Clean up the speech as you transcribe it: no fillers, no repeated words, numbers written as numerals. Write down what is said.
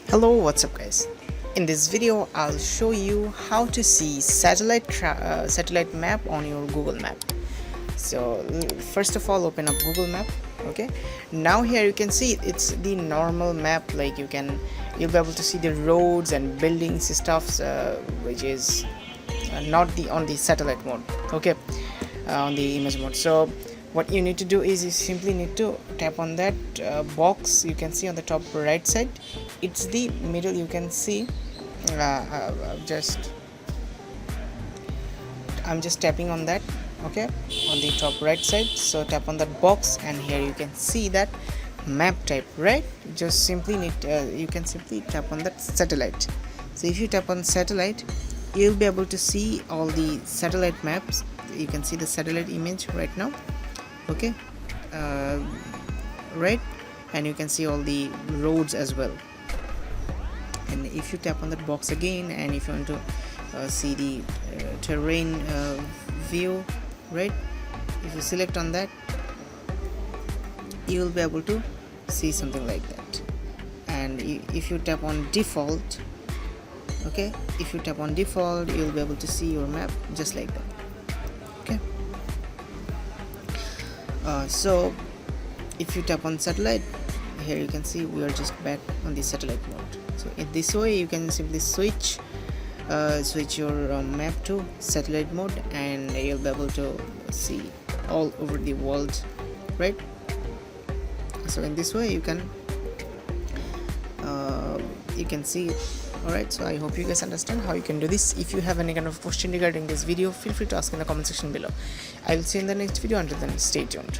Hello, what's up guys? In this video I'll show you how to see satellite map on your Google Map. So first of all, open up Google Map. Okay, now here you can see it's the normal map, like you'll be able to see the roads and buildings stuffs, which is not the on the satellite mode. Okay, on the image mode. So what you need to do is you simply need to tap on that box you can see on the top right side. It's the middle, you can see. I'm just tapping on that. Okay, on the top right side. So tap on that box and here you can see that map type, right? Just simply need you can simply tap on that satellite. So if you tap on satellite, you'll be able to see all the satellite maps. You can see the satellite image right now. Okay, right, and you can see all the roads as well. And if you tap on that box again, and if you want to see the terrain view, right, if you select on that, you will be able to see something like that. And if you tap on default, okay, if you tap on default, you'll be able to see your map just like that. Okay, so if you tap on satellite, here you can see we are just back on the satellite mode. So in this way you can simply switch your map to satellite mode, and you'll be able to see all over the world, right? So in this way you can see it. Alright, so I hope you guys understand how you can do this. If you have any kind of question regarding this video, feel free to ask in the comment section below. I will see you in the next video. Until then, stay tuned.